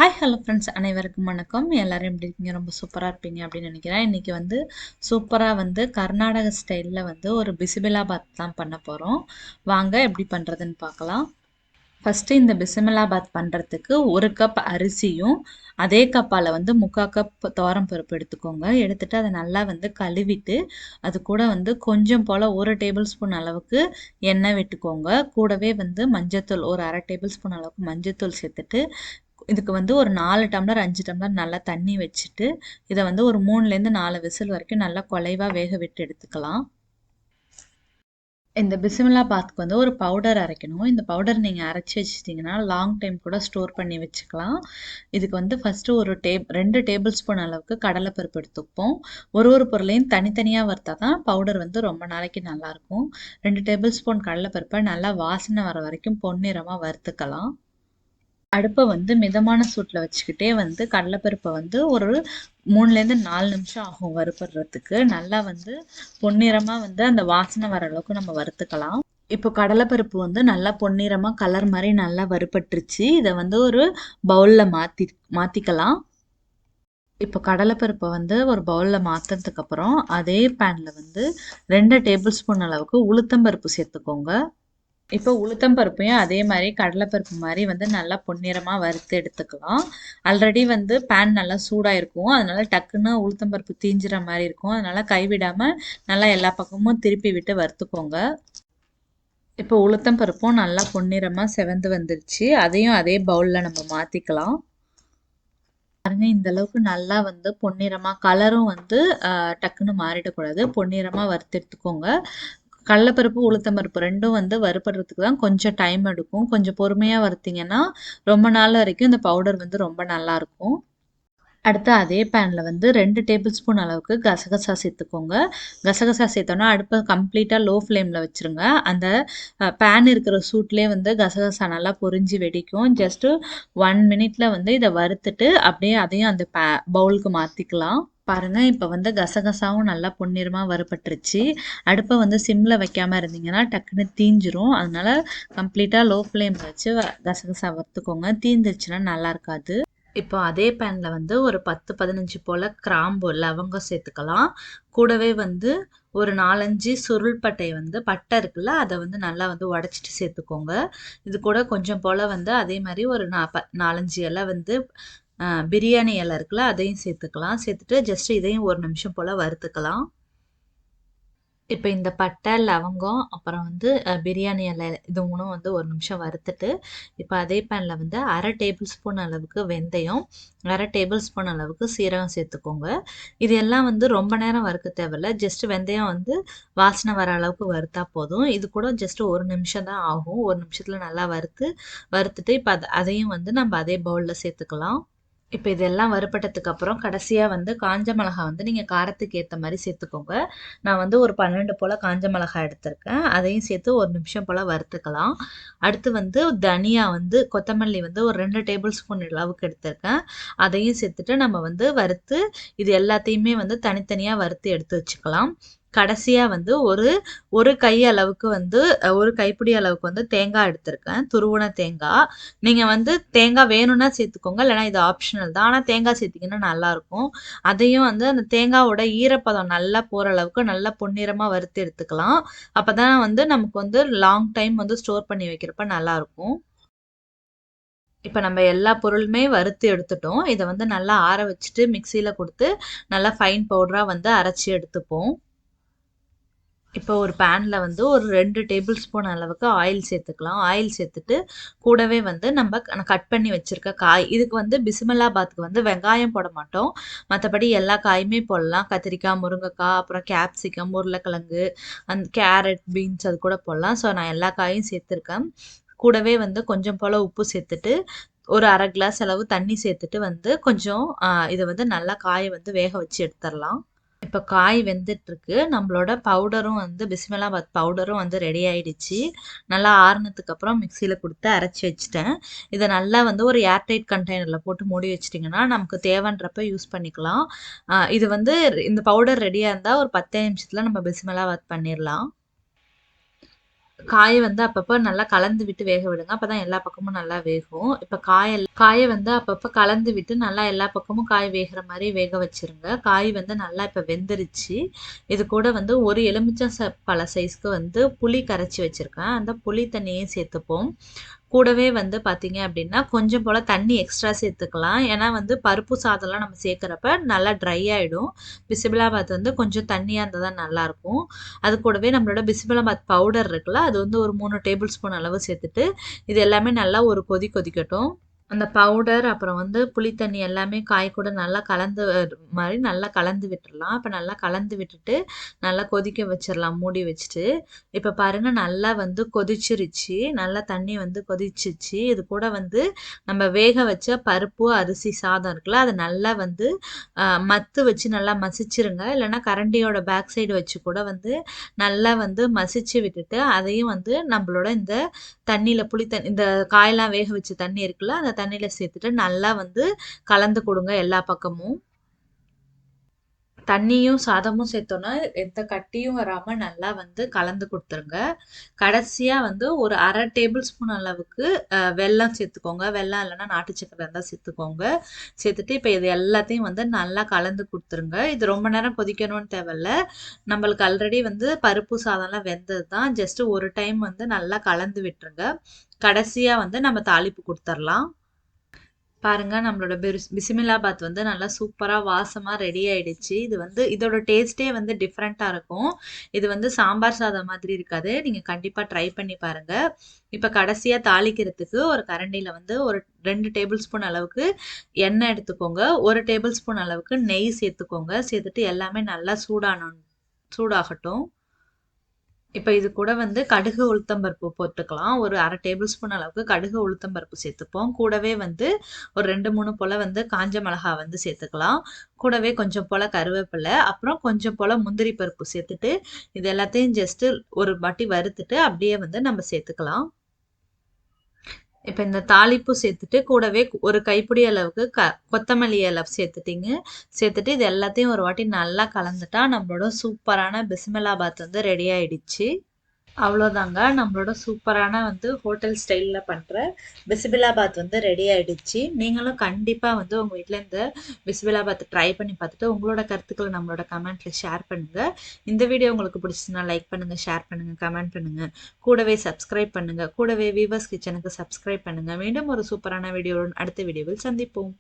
Hi hello friends அனைவருக்கும் வணக்கம். எல்லாரும் எப்படி இருக்கீங்க? ரொம்ப சூப்பராக இருப்பீங்க அப்படின்னு நினைக்கிறேன். இன்றைக்கி வந்து சூப்பராக வந்து கர்நாடக ஸ்டைலில் வந்து ஒரு பிசிபெலாபாத் தான் பண்ண போகிறோம். வாங்க எப்படி பண்ணுறதுன்னு பார்க்கலாம். ஃபஸ்ட்டு இந்த பிசிபெலாபாத் பண்ணுறதுக்கு ஒரு கப் அரிசியும் அதே கப்பால் வந்து 3/4 கப் துவரம்பருப்பு எடுத்துக்கோங்க. எடுத்துகிட்டு அதை நல்லா வந்து கழுவிட்டு அது கூட வந்து கொஞ்சம் போல் 1 டேபிள் ஸ்பூன் அளவுக்கு எண்ணெய் விட்டுக்கோங்க. கூடவே வந்து மஞ்சத்தூள் ஒரு 1/2 டேபிள் ஸ்பூன் அளவுக்கு மஞ்சத்தூள் சேர்த்துட்டு இதுக்கு வந்து ஒரு 4 டம்ளர் 5 டம்ளர் நல்லா தண்ணி வச்சுட்டு இதை வந்து ஒரு 3லேருந்து 4 விசில் வரைக்கும் நல்லா குலைவாக வேக விட்டு எடுத்துக்கலாம். இந்த பிசிமிலாபாத்துக்கு வந்து ஒரு பவுடர் அரைக்கணும். இந்த பவுடர் நீங்கள் அரைச்சி வச்சிட்டிங்கன்னா லாங் டைம் கூட ஸ்டோர் பண்ணி வச்சுக்கலாம். இதுக்கு வந்து ஃபஸ்ட்டு ஒரு 2 டேபிள் ஸ்பூன் அளவுக்கு கடலைப்பருப்பு எடுத்துப்போம். ஒரு பொருளையும் தனித்தனியாக வறுத்தா தான் பவுடர் வந்து ரொம்ப நாளைக்கு நல்லாயிருக்கும். 2 டேபிள் ஸ்பூன் கடலைப்பருப்பை நல்லா வாசனை வர வரைக்கும் பொன்னிறமாக வறுத்துக்கலாம். அடுப்பை வந்து மிதமான சூட்டில் வச்சுக்கிட்டே வந்து கடலைப்பருப்பை வந்து ஒரு 3லேருந்து 4 நிமிஷம் ஆகும் வறுபடுறதுக்கு. நல்லா வந்து பொன்னிறமாக வந்து அந்த வாசனை வர அளவுக்கு நம்ம வறுத்துக்கலாம். இப்போ கடலைப்பருப்பு வந்து நல்லா பொன்னிறமாக கலர் மாதிரி நல்லா வறுபட்டுருச்சு. இதை வந்து ஒரு பவுலில் மாற்றிக்கலாம். இப்போ கடலைப்பருப்பை வந்து ஒரு பவுலில் மாற்றினதுக்கப்புறம் அதே பேனில் வந்து 2 டேபிள் ஸ்பூன் அளவுக்கு உளுத்தம்பருப்பு சேர்த்துக்கோங்க. இப்போ உளுத்தம் பருப்பையும் அதே மாதிரி கடலைப்பருப்பு மாதிரி வந்து நல்லா பொன்னிறமாக வறுத்து எடுத்துக்கலாம். ஆல்ரெடி வந்து பேன் நல்லா சூடாக இருக்கும், அதனால டக்குன்னு உளுத்தம் பருப்பு தீஞ்சிற மாதிரி இருக்கும். அதனால கைவிடாமல் நல்லா எல்லா பக்கமும் திருப்பி விட்டு வறுத்துக்கோங்க. இப்போ உளுத்தம் பருப்பும் நல்லா பொன்னிறமாக செவந்து வந்துருச்சு. அதையும் அதே பவுலில் நம்ம மாற்றிக்கலாம். பாருங்க, இந்த அளவுக்கு நல்லா வந்து பொன்னிறமாக கலரும் வந்து டக்குன்னு மாறிடக்கூடாது. பொன்னிறமாக வறுத்து எடுத்துக்கோங்க. கடலைப்பருப்பு உளுத்தம்பருப்பு ரெண்டும் வந்து வறுபடுறதுக்கு தான் கொஞ்சம் டைம் எடுக்கும். கொஞ்சம் பொறுமையாக வறுத்தீங்கன்னா ரொம்ப நாள் வரைக்கும் இந்த பவுடர் வந்து ரொம்ப நல்லாயிருக்கும். அடுத்து அதே பேனில் வந்து 2 டேபிள் ஸ்பூன் அளவுக்கு கசகசா சேர்த்துக்கோங்க. கசகசா சேர்த்தோன்னா அடுப்பை கம்ப்ளீட்டாக லோ ஃப்ளேமில் வச்சுருங்க. அந்த பேன் இருக்கிற சூட்லேயே வந்து கசகசா நல்லா பொரிஞ்சு வெடிக்கும். ஜஸ்ட்டு 1 மினிட்ல வந்து இதை வறுத்துட்டு அப்படியே அதையும் அந்த பவுலுக்கு மாற்றிக்கலாம். பாருங்கள், இப்போ வந்து கசகசாவும் நல்லா பொன்னிறமாக வறுபட்டுருச்சு. அடுப்பை வந்து சிம்மில் வைக்காமல் இருந்தீங்கன்னா டக்குன்னு தீஞ்சிரும். அதனால் கம்ப்ளீட்டாக லோ ஃப்ளேமில் வச்சு கசகசா வறுத்துக்கோங்க. தீந்துருச்சுன்னா நல்லா இருக்காது. இப்போ அதே பேனில் வந்து ஒரு 10-15 போல் கிராம்பு லவங்கம் சேர்த்துக்கலாம். கூடவே வந்து ஒரு 4-5 சுருள்பட்டை வந்து பட்டை இருக்குல்ல, அதை வந்து நல்லா வந்து உடச்சிட்டு சேர்த்துக்கோங்க. இது கூட கொஞ்சம் போல் வந்து அதே மாதிரி ஒரு 4-5 இலை வந்து பிரியாணி இலை இருக்குல்ல, அதையும் சேர்த்துக்கலாம். சேர்த்துட்டு ஜஸ்ட் இதையும் 1 நிமிஷம் போல் வறுத்துக்கலாம். இப்போ இந்த பட்டை லவங்கம் அப்புறம் வந்து பிரியாணி இலை இது 3ம் வந்து 1 நிமிஷம் வறுத்துட்டு இப்போ அதே பேனில் வந்து 1/2 டேபிள் ஸ்பூன் அளவுக்கு வெந்தயம், 1/2 டேபிள் ஸ்பூன் அளவுக்கு சீரகம் சேர்த்துக்கோங்க. இது எல்லாம் வந்து ரொம்ப நேரம் வறுக்க தேவையில்ல. ஜஸ்ட் வெந்தயம் வந்து வாசனை வர அளவுக்கு வறுத்தா போதும். இது கூட ஜஸ்ட் 1 நிமிஷம் தான் ஆகும். 1 நிமிஷத்தில் நல்லா வறுத்துட்டு இப்போ அதையும் வந்து நம்ம அதே பவுலில் சேர்த்துக்கலாம். இப்போ இதெல்லாம் வறுபட்டதுக்கு அப்புறம் கடைசியாக வந்து காஞ்ச மிளகாய் வந்து நீங்கள் காரத்துக்கு ஏற்ற மாதிரி சேர்த்துக்கோங்க. நான் வந்து ஒரு 12 போல் காஞ்ச மிளகாய் எடுத்திருக்கேன். அதையும் சேர்த்து 1 நிமிஷம் போல் வறுத்துக்கலாம். அடுத்து வந்து தனியா வந்து கொத்தமல்லி வந்து ஒரு 2 டேபிள் ஸ்பூன் அளவுக்கு எடுத்திருக்கேன். அதையும் சேர்த்துட்டு நம்ம வந்து வறுத்து இது எல்லாத்தையுமே வந்து தனித்தனியாக வறுத்து எடுத்து வச்சுக்கலாம். கடைசியாக வந்து ஒரு கை அளவுக்கு வந்து ஒரு கைப்பிடி அளவுக்கு வந்து தேங்காய் எடுத்திருக்கேன், துருவன தேங்காய். நீங்கள் வந்து தேங்காய் வேணும்னா சேர்த்துக்கோங்க, இல்லைனா இது ஆப்ஷனல் தான். ஆனால் தேங்காய் சேர்த்திங்கன்னா நல்லாயிருக்கும். அதையும் வந்து அந்த தேங்காயோட ஈரப்பதம் நல்லா போகிற அளவுக்கு நல்லா பொன்னிறமாக வறுத்து எடுத்துக்கலாம். அப்போ தான் வந்து நமக்கு வந்து லாங் டைம் வந்து ஸ்டோர் பண்ணி வைக்கிறப்ப நல்லாயிருக்கும். இப்போ நம்ம எல்லா பொருளுமே வறுத்து எடுத்துட்டோம். இதை வந்து நல்லா ஆற வச்சுட்டு மிக்சியில் கொடுத்து நல்லா ஃபைன் பவுடராக வந்து அரைச்சி எடுத்துப்போம். இப்போ ஒரு பேனில் வந்து ஒரு 2 டேபிள் ஸ்பூன் அளவுக்கு ஆயில் சேர்த்துக்கலாம். ஆயில் சேர்த்துட்டு கூடவே வந்து நம்ம கட் பண்ணி வச்சுருக்க காய், இதுக்கு வந்து பிசிமிலாபாத்துக்கு வந்து வெங்காயம் போட மாட்டோம். மற்றபடி எல்லா காயுமே போடலாம். கத்திரிக்காய், முருங்கைக்காய், அப்புறம் கேப்சிகம், உருளைக்கிழங்கு, அந்த கேரட், பீன்ஸ் அது கூட போடலாம். ஸோ நான் எல்லா காயும் சேர்த்துருக்கேன். கூடவே வந்து கொஞ்சம் போல் உப்பு சேர்த்துட்டு ஒரு 1/2 கிளாஸ் அளவு தண்ணி சேர்த்துட்டு வந்து கொஞ்சம் இதை வந்து நல்லா காயை வந்து வேக வச்சு எடுத்துடலாம். இப்போ காய் வெந்துட்டுருக்கு. நம்மளோட பவுடரும் வந்து பிஸ்மிலாபாத் பவுடரும் வந்து ரெடி ஆயிடுச்சு. நல்லா ஆறுனதுக்கப்புறம் மிக்சியில் கொடுத்து அரைச்சி வச்சுட்டேன். இதை நல்லா வந்து ஒரு ஏர்டைட் கண்டெய்னரில் போட்டு மூடி வச்சிட்டிங்கன்னா நமக்கு தேவைன்றப்ப யூஸ் பண்ணிக்கலாம். இது வந்து இந்த பவுடர் ரெடியாக இருந்தால் ஒரு 10 நிமிஷத்தில் நம்ம பிஸ்மிலாபாத் பண்ணிடலாம். காய வந்து அப்பப்போ நல்லா கலந்து விட்டு வேக விடுங்க. அப்பதான் எல்லா பக்கமும் நல்லா வேகும். இப்ப காய வந்து அப்பப்போ கலந்து விட்டு நல்லா எல்லா பக்கமும் காய் வேகிற மாரி வேக வச்சுருங்க. காய் வந்து நல்லா இப்ப வெந்துருச்சு. இது கூட வந்து ஒரு எலுமிச்சம் பழ சைஸ்க்கு வந்து புளி கரைச்சி வச்சிருக்கேன். அந்த புளி தண்ணியும் சேர்த்துப்போம். கூடவே வந்து பார்த்தீங்க அப்படின்னா, கொஞ்சம் போல தண்ணி எக்ஸ்ட்ரா சேர்த்துக்கலாம். ஏன்னா வந்து பருப்பு சாதம்லாம் நம்ம சேர்க்குறப்ப நல்லா ட்ரை ஆயிடும். பிசிபிலாபாத் வந்து கொஞ்சம் தண்ணியா இருந்தா தான் நல்லாயிருக்கும். அது கூடவே நம்மளோட பிசிபிலாபாத் பவுடர் இருக்குல்ல, அது வந்து ஒரு 3 டேபிள் ஸ்பூன் அளவு சேர்த்துட்டு, இது எல்லாமே நல்லா ஒரு கொதிக்கட்டும். அந்த பவுடர் அப்புறம் வந்து புளித்தண்ணி எல்லாமே காய் கூட நல்லா கலந்து மாரி நல்லா கலந்து விட்டுறலாம். இப்ப நல்லா கலந்து விட்டுட்டு, நல்லா கொதிக்க வச்சிரலாம் மூடி வச்சுட்டு. இப்ப பாருங்க நல்லா வந்து கொதிச்சிருச்சு. நல்லா தண்ணி வந்து கொதிச்சிருச்சு. இது கூட வந்து நம்ம வேக வச்ச பருப்பு, அரிசி சாதம் இருக்குல்ல, அத நல்லா வந்து மத்து வச்சு நல்லா மசிச்சிருங்க. இல்லன்னா கரண்டியோட பேக் சைடு வச்சு கூட வந்து நல்லா வந்து மசிச்சு விட்டுட்டு, அதையும் வந்து நம்மளோட இந்த தண்ணியில இந்த காயெல்லாம் வேக வச்ச தண்ணி இருக்குல்ல, அந்த தண்ணியில சேர்த்துட்டு நல்லா வந்து கலந்து கொடுங்க எல்லா பக்கமும். தண்ணியும் சாதமும் சேர்த்தோன்னா எந்த கட்டியும் வராம நல்லா வந்து கலந்து கொடுத்துருங்க. கடைசியா வந்து ஒரு 1/2 டேபிள் ஸ்பூன் அளவுக்கு வெல்லம் சேர்த்துக்கோங்க. வெல்லம் இல்லைன்னா நாட்டு சக்கரை இருந்தால் சேர்த்துக்கோங்க. சேர்த்துட்டு இப்போ இது எல்லாத்தையும் வந்து நல்லா கலந்து கொடுத்துருங்க. இது ரொம்ப நேரம் கொதிக்கணும்னு தேவையில்ல. நம்மளுக்கு ஆல்ரெடி வந்து பருப்பு சாதம்லாம் வெந்தது தான். ஜஸ்ட் ஒரு டைம் வந்து நல்லா கலந்து விட்டுருங்க. கடைசியா வந்து நம்ம தாளிப்பு கொடுத்துர்லாம். பாருங்க நம்மளோட பிசிமிலாபாத் வந்து நல்லா சூப்பரா வாசமா ரெடி ஆயிடுச்சு. இது வந்து இதோட டேஸ்ட்டே வந்து டிஃப்ரெண்ட்டா இருக்கும். இது வந்து சாம்பார் சாதம் மாதிரி இருக்காது. நீங்க கண்டிப்பா ட்ரை பண்ணி பாருங்க. இப்ப கடைசியா தாளிக்கிறதுக்கு ஒரு கரண்டில வந்து ஒரு 2 டேபிள் ஸ்பூன் அளவுக்கு எண்ணெய் எடுத்துக்கோங்க. 1 டேபிள் ஸ்பூன் அளவுக்கு நெய் சேர்த்துக்கோங்க. சேர்த்துட்டு எல்லாமே நல்லா சூடாகட்டும். இப்ப இது கூட வந்து கடுகு உளுத்தம் பருப்பு போட்டுக்கலாம். ஒரு 1/2 டேபிள் ஸ்பூன் அளவுக்கு கடுகு உளுத்தம் பருப்பு சேர்த்துப்போம். கூடவே வந்து ஒரு 2, 3 போல வந்து காஞ்ச மிளகா வந்து சேர்த்துக்கலாம். கூடவே கொஞ்சம் போல கருவேப்பிலை, அப்புறம் கொஞ்சம் போல முந்திரி பருப்பு சேர்த்துட்டு, இது எல்லாத்தையும் ஜஸ்ட் ஒரு வாட்டி வறுத்துட்டு அப்படியே வந்து நம்ம சேர்த்துக்கலாம். இப்ப இந்த தாளிப்பு சேர்த்துட்டு கூடவே ஒரு கைப்பிடி அளவுக்கு கொத்தமல்லி இலை சேர்த்துட்டீங்க. சேர்த்துட்டு இது எல்லாத்தையும் ஒரு வாட்டி நல்லா கலந்துட்டா நம்மளோட சூப்பரான பிஸ்மில்லாபாத் வந்து ரெடி ஆயிடுச்சு. அவ்வளோதாங்க நம்மளோட சூப்பரான வந்து ஹோட்டல் ஸ்டைலில் பண்ணுற பிசிபிலாபாத் வந்து ரெடி ஆயிடுச்சு. நீங்களும் கண்டிப்பாக வந்து உங்கள் வீட்டில் இந்த பிசிபிலாபாத் ட்ரை பண்ணி பார்த்துட்டு உங்களோட கருத்துக்களை நம்மளோட கமெண்ட்டில் ஷேர் பண்ணுங்கள். இந்த வீடியோ உங்களுக்கு பிடிச்சதுன்னா லைக் பண்ணுங்கள், ஷேர் பண்ணுங்கள், கமெண்ட் பண்ணுங்கள். கூடவே சப்ஸ்கிரைப் பண்ணுங்கள். கூடவே வீவர்ஸ் கிச்சனுக்கு சப்ஸ்கிரைப் பண்ணுங்கள். மீண்டும் ஒரு சூப்பரான வீடியோவுடன் அடுத்த வீடியோவில் சந்திப்போம்.